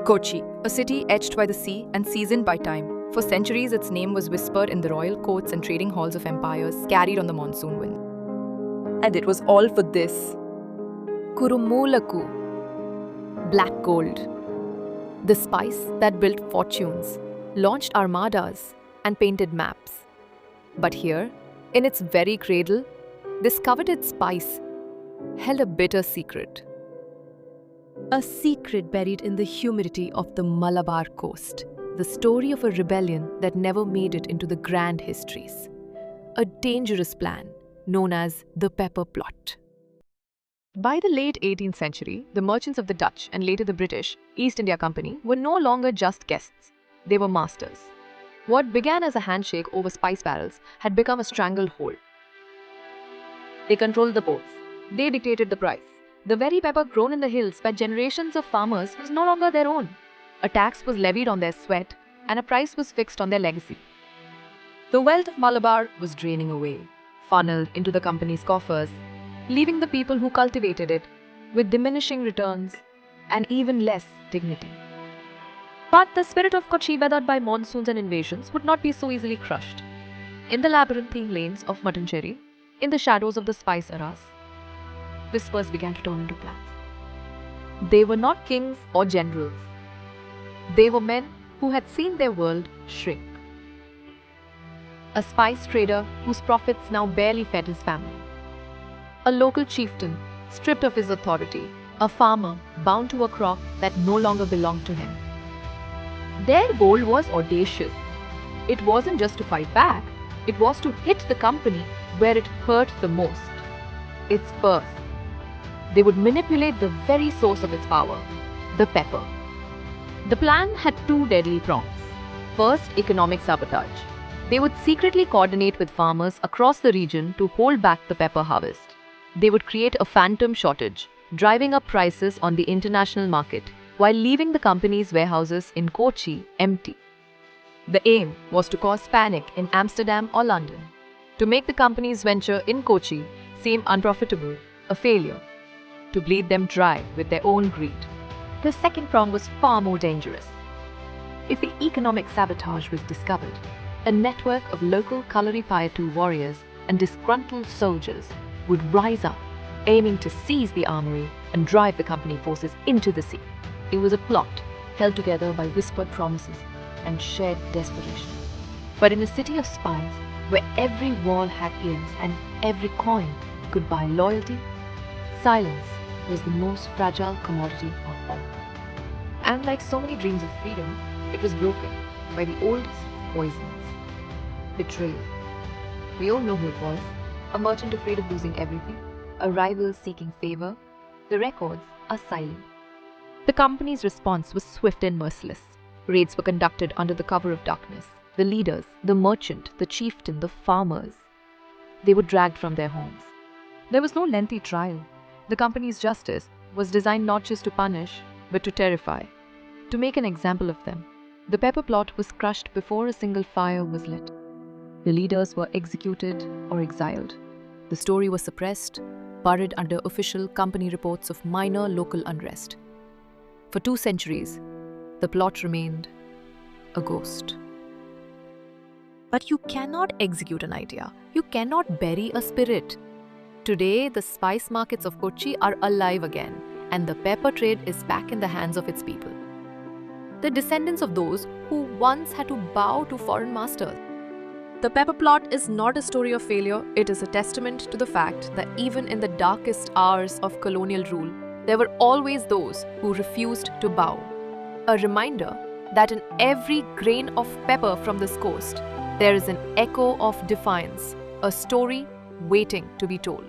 Kochi, a city etched by the sea and seasoned by time. For centuries, its name was whispered in the royal courts and trading halls of empires carried on the monsoon wind. And it was all for this. Kurumulaku, black gold. The spice that built fortunes, launched armadas, and painted maps. But here, in its very cradle, this coveted spice held a bitter secret. A secret buried in the humidity of the Malabar coast. The story of a rebellion that never made it into the grand histories. A dangerous plan known as the Pepper Plot. By the late 18th century, the merchants of the Dutch and later the British East India Company were no longer just guests. They were masters. What began as a handshake over spice barrels had become a stranglehold. They controlled the ports. They dictated the price. The very pepper grown in the hills by generations of farmers was no longer their own. A tax was levied on their sweat, and a price was fixed on their legacy. The wealth of Malabar was draining away, funneled into the company's coffers, leaving the people who cultivated it with diminishing returns and even less dignity. But the spirit of Kochi, weathered by monsoons and invasions, would not be so easily crushed. In the labyrinthine lanes of Mattancherry, in the shadows of the spice eras, whispers began to turn into plans. They were not kings or generals. They were men who had seen their world shrink. A spice trader whose profits now barely fed his family. A local chieftain stripped of his authority. A farmer bound to a crop that no longer belonged to him. Their goal was audacious. It wasn't just to fight back, it was to hit the company where it hurt the most. Its purse. They would manipulate the very source of its power, the pepper. The plan had two deadly prongs. First, economic sabotage. They would secretly coordinate with farmers across the region to hold back the pepper harvest. They would create a phantom shortage, driving up prices on the international market while leaving the company's warehouses in Kochi empty. The aim was to cause panic in Amsterdam or London, to make the company's venture in Kochi seem unprofitable, a failure, to bleed them dry with their own greed. The second prong was far more dangerous. If the economic sabotage was discovered, a network of local Kalari warriors and disgruntled soldiers would rise up, aiming to seize the armory and drive the company forces into the sea. It was a plot held together by whispered promises and shared desperation. But in a city of spies, where every wall had ears and every coin could buy loyalty, silence was the most fragile commodity of all. And like so many dreams of freedom, it was broken by the oldest poisons. Betrayal. We all know who it was. A merchant afraid of losing everything, a rival seeking favor. The records are silent. The company's response was swift and merciless. Raids were conducted under the cover of darkness. The leaders, the merchant, the chieftain, the farmers, they were dragged from their homes. There was no lengthy trial. The company's justice was designed not just to punish, but to terrify, to make an example of them. The pepper plot was crushed before a single fire was lit. The leaders were executed or exiled. The story was suppressed, buried under official company reports of minor local unrest. For 2 centuries, the plot remained a ghost. But you cannot execute an idea. You cannot bury a spirit. Today, the spice markets of Kochi are alive again, and the pepper trade is back in the hands of its people. The descendants of those who once had to bow to foreign masters. The pepper plot is not a story of failure, it is a testament to the fact that even in the darkest hours of colonial rule, there were always those who refused to bow. A reminder that in every grain of pepper from this coast, there is an echo of defiance, a story waiting to be told.